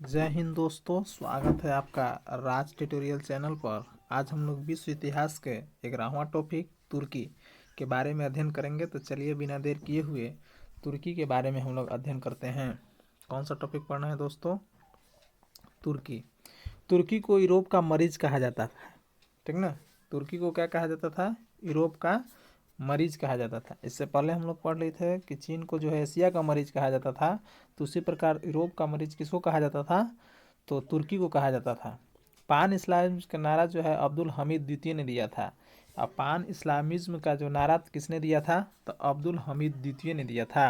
जय हिंद दोस्तों, स्वागत है आपका राज ट्यूटोरियल चैनल पर। आज हम लोग विश्व इतिहास के 11वां टॉपिक तुर्की के बारे में अध्ययन करेंगे। तो चलिए बिना देर किए हुए तुर्की के बारे में हम लोग अध्ययन करते हैं। कौन सा टॉपिक पढ़ना है दोस्तों? तुर्की। तुर्की को यूरोप का मरीज कहा जाता था, ठीक ना। तुर्की को क्या कहा जाता था? यूरोप का मरीज कहा जाता था। इससे पहले हम लोग पढ़ रहे थे कि चीन को जो है एशिया का मरीज कहा जाता था। तो उसी प्रकार यूरोप का मरीज किसको कहा जाता था? तो तुर्की को कहा जाता था। पान इस्लामिज्म का नारा जो है अब्दुल हमीद द्वितीय ने दिया था। अब पान इस्लामिज्म का जो नारा किसने दिया था? तो अब्दुल हमीद द्वितीय ने दिया था।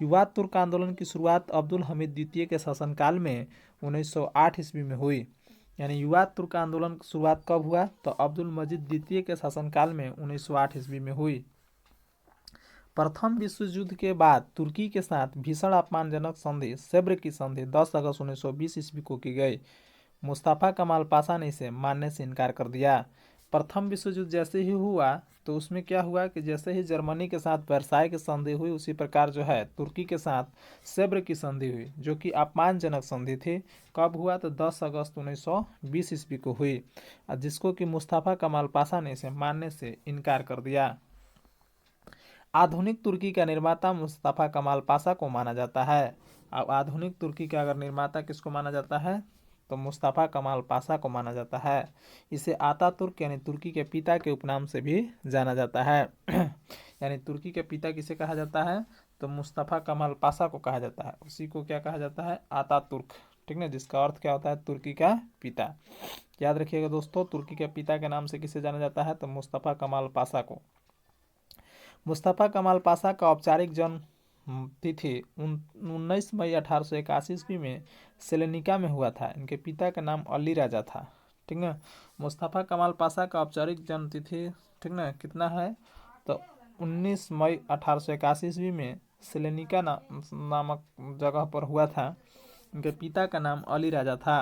युवा तुर्क आंदोलन की शुरुआत अब्दुल हमीद द्वितीय के शासनकाल में 1908 ईस्वी में हुई। यानी युवा तुर्क आंदोलन की शुरुआत कब हुआ? तो अब्दुल मजीद द्वितीय के शासनकाल में 1908 ईस्वी में हुई। प्रथम विश्व युद्ध के बाद तुर्की के साथ भीषण अपमानजनक संधि सेब्र की संधि 10 अगस्त 1920 ईस्वी को की गई। मुस्तफा कमाल पाशा ने इसे मानने से इनकार कर दिया। प्रथम विश्व युद्ध जैसे ही हुआ तो उसमें क्या हुआ कि जैसे ही जर्मनी के साथ वर्साई की संधि हुई, उसी प्रकार जो है तुर्की के साथ सेब्र की संधि हुई, जो कि अपमानजनक संधि थी। कब हुआ? तो 10 अगस्त 1920 ईस्वी को हुई, जिसको कि मुस्तफा कमाल पाशा ने इसे मानने से इनकार कर दिया। आधुनिक तुर्की का निर्माता मुस्तफा कमाल पाशा को माना जाता है। अब आधुनिक तुर्की का अगर निर्माता किसको माना जाता है? तो मुस्तफा कमाल पाशा को माना जाता है। इसे आतातुर्क यानी तुर्की के पिता के उपनाम से भी जाना जाता है। यानी तुर्की के पिता किसे कहा जाता है? तो मुस्तफा कमाल पाशा को कहा जाता है। उसी को क्या कहा जाता है? आतातुर्क, ठीक ना, जिसका अर्थ क्या होता है? तुर्की का पिता। याद रखिएगा दोस्तों, तुर्की के पिता के नाम से किसे जाना जाता है? तो मुस्तफा कमाल पाशा को। मुस्तफा कमाल पाशा का औपचारिक जन्म तिथि 19 मई 1881 ईस्वी में सेलेनिका में हुआ था। इनके पिता का नाम अली राजा था, ठीक ना। मुस्तफा कमाल पाशा का औपचारिक जन्म तिथि, ठीक ना, कितना है? तो 19 मई 1881 ईस्वी में सेलेनिका नामक जगह पर हुआ था। इनके पिता का नाम अली राजा था।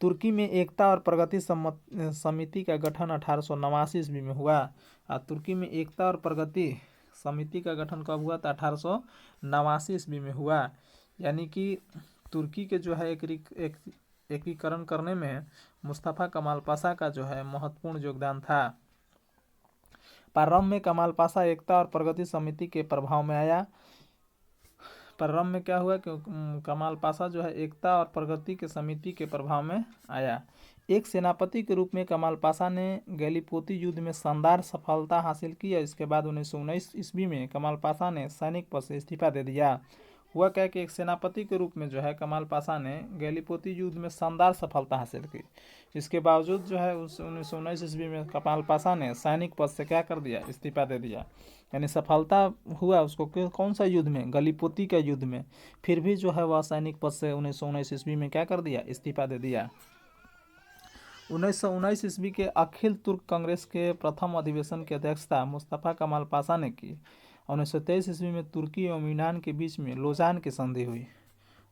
तुर्की में एकता और प्रगति समिति का गठन 1889 ईस्वी में हुआ। तुर्की में एकता और प्रगति समिति का गठन कब हुआ? था 1889 ईस्वी में हुआ। यानी कि तुर्की के जो है एकीकरण करने में मुस्तफा कमाल पाशा का जो है महत्वपूर्ण योगदान था। प्रारंभ में कमाल पाशा एकता और प्रगति समिति के प्रभाव में आया। प्रारंभ में क्या हुआ कि कमाल पाशा जो है एकता और प्रगति के समिति के प्रभाव में आया। एक सेनापति के रूप में कमाल पाशा ने गैलीपोती युद्ध में शानदार सफलता हासिल की। और इसके बाद 1919 ईस्वी में कमाल पाशा ने सैनिक पद से इस्तीफा दे दिया। हुआ क्या कि एक सेनापति के रूप में जो है कमाल पाशा ने गैलीपोती युद्ध में शानदार सफलता हासिल की। इसके बावजूद जो है उस 1919 ईस्वी में कमाल पाशा ने सैनिक पद से क्या कर दिया? इस्तीफा दे दिया। यानी सफलता हुआ उसको कौन सा युद्ध में? गलीपोती का युद्ध में। फिर भी जो है वह सैनिक पद से 1919 ईस्वी में क्या कर दिया? इस्तीफा दे दिया। 1919 ईस्वी के अखिल तुर्क कांग्रेस के प्रथम अधिवेशन की अध्यक्षता मुस्तफा कमाल पाशा ने की। 1923 ईस्वी में तुर्की एवं यूनान के बीच में लोजान की संधि हुई।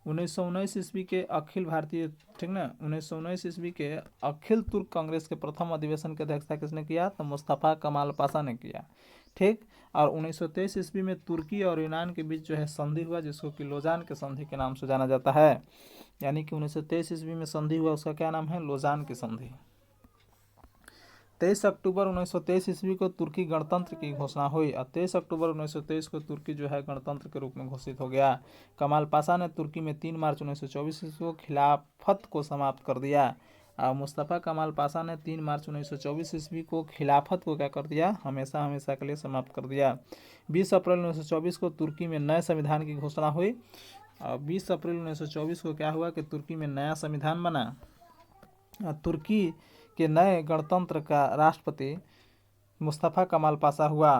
1919 ईस्वी के अखिल भारतीय, ठीक ना, 1919 ईस्वी के अखिल तुर्क कांग्रेस के प्रथम अधिवेशन की अध्यक्षता किसने किया? तो मुस्तफा कमाल पाशा ने किया, ठीक। और 1923 ईस्वी में तुर्की और यूनान के बीच जो है संधि हुआ, जिसको कि लोजान के संधि के नाम से जाना जाता है। यानी कि 1923 ईस्वी में संधि हुआ, उसका क्या नाम है? लोजान की संधि। 23 अक्टूबर 1923 ईस्वी को तुर्की गणतंत्र की घोषणा हुई और 23 अक्टूबर 1923 को तुर्की जो है गणतंत्र के रूप में घोषित हो गया। कमाल पाशा ने तुर्की में 3 मार्च 1924 ईस्वी को खिलाफत को समाप्त कर दिया। और मुस्तफा कमाल पाशा ने 3 मार्च 1924 ईस्वी को खिलाफत को क्या कर दिया? हमेशा हमेशा के लिए समाप्त कर दिया। 20 अप्रैल 1924 को तुर्की में नए संविधान की घोषणा हुई। और 20 अप्रैल 1924 को क्या हुआ कि तुर्की में नया संविधान बना। तुर्की के नए गणतंत्र का राष्ट्रपति मुस्तफा कमाल पाशा हुआ।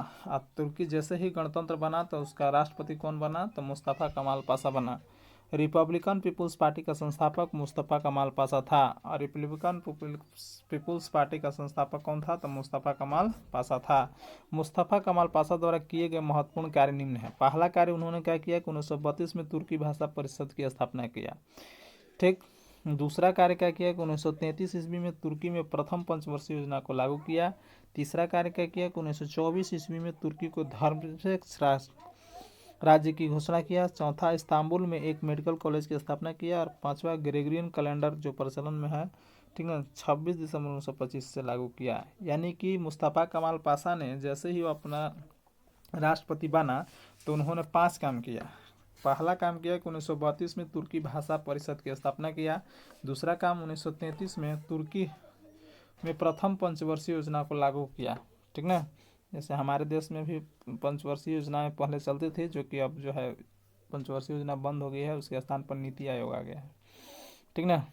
तुर्की जैसे ही गणतंत्र बना तो उसका राष्ट्रपति कौन बना? तो मुस्तफा कमाल पाशा बना। रिपब्लिकन पीपुल्स पार्टी का संस्थापक मुस्तफा कमाल पाशा था। और रिपब्लिकन पीपुल्स पार्टी का संस्थापक कौन था? तो मुस्तफा कमाल पाशा था। मुस्तफा कमाल पाशा द्वारा किए गए महत्वपूर्ण कार्य निम्न है। पहला कार्य उन्होंने क्या किया कि 1932 में तुर्की भाषा परिषद की स्थापना किया, ठीक। दूसरा कार्य क्या किया कि 1933 ईस्वी में तुर्की में प्रथम पंचवर्षीय योजना को लागू किया। तीसरा कार्य क्या किया कि 1924 ईस्वी में तुर्की को धर्मनिरपेक्ष राष्ट्र राज्य की घोषणा किया। चौथा, इस्तांबुल में एक मेडिकल कॉलेज की स्थापना किया। और पांचवा, ग्रेगोरियन कैलेंडर जो प्रचलन में है, ठीक है, 26 दिसंबर 1925 से लागू किया। यानी कि मुस्तफ़ा कमाल पाशा ने जैसे ही वो अपना राष्ट्रपति बना तो उन्होंने 5 काम किया। पहला काम किया कि 1932 में तुर्की भाषा परिषद की स्थापना किया। दूसरा काम 1933 में तुर्की में प्रथम पंचवर्षीय योजना को लागू किया, ठीक ना। जैसे हमारे देश में भी पंचवर्षीय योजनाएं पहले चलती थी, जो कि अब जो है पंचवर्षीय योजना बंद हो गई है, उसके स्थान पर नीति आयोग आ गया है, ठीक ना।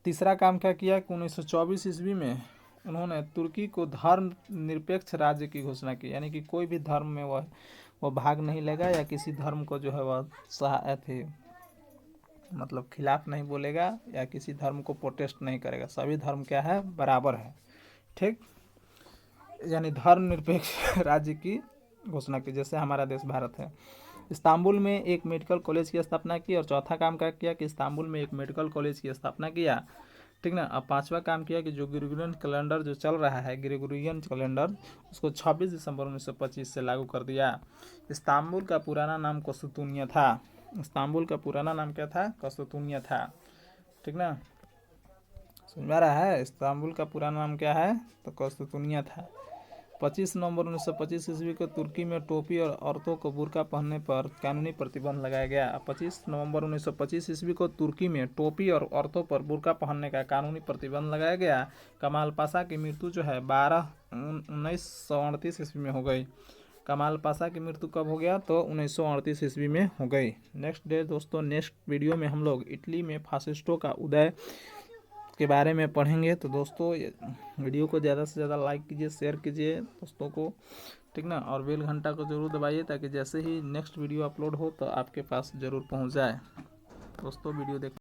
तीसरा काम क्या किया कि 1924 ईस्वी में उन्होंने तुर्की को धर्म निरपेक्ष राज्य की घोषणा की। यानी कि कोई भी धर्म में वह भाग नहीं लेगा या किसी धर्म को जो है वह मतलब खिलाफ नहीं बोलेगा या किसी धर्म को प्रोटेस्ट नहीं करेगा। सभी धर्म क्या है, बराबर है, ठीक। यानी धर्मनिरपेक्ष राज्य की घोषणा की, जैसे हमारा देश भारत है। इस्तांबुल में एक मेडिकल कॉलेज की स्थापना की। और चौथा काम क्या किया कि इस्तांबुल में एक मेडिकल कॉलेज की स्थापना किया, ठीक ना। अब पांचवा काम किया कि जो ग्रेगोरियन कैलेंडर जो चल रहा है, ग्रेगोरियन कैलेंडर, उसको 26 दिसंबर 1925 से लागू कर दिया। इस्तांबुल का पुराना नाम कस्तूनिया था। इस्तांबुल का पुराना नाम क्या था, कस्तूनिया था, ठीक ना। समझ में आ रहा है, इस्तांबुल का पुराना नाम क्या है, तो कस्तूनिया था। 25 नवंबर 1925 ईस्वी को तुर्की में टोपी और औरतों को बुर्का पहनने पर कानूनी प्रतिबंध लगाया गया। 25 नवंबर 1925 ईस्वी को तुर्की में टोपी और औरतों पर बुर्का पहनने का कानूनी प्रतिबंध लगाया गया। कमाल पाशा की मृत्यु जो है 1938 ईस्वी में हो गई। कमाल पाशा की मृत्यु कब हो गया, तो 1938 ईस्वी में हो गई। नेक्स्ट डे दोस्तों, नेक्स्ट वीडियो में हम लोग इटली में फासिस्टों का उदय के बारे में पढ़ेंगे। तो दोस्तों वीडियो को ज़्यादा से ज़्यादा लाइक कीजिए, शेयर कीजिए दोस्तों को, ठीक ना। और बेल घंटा को ज़रूर दबाइए ताकि जैसे ही नेक्स्ट वीडियो अपलोड हो तो आपके पास ज़रूर पहुंच जाए। दोस्तों वीडियो देख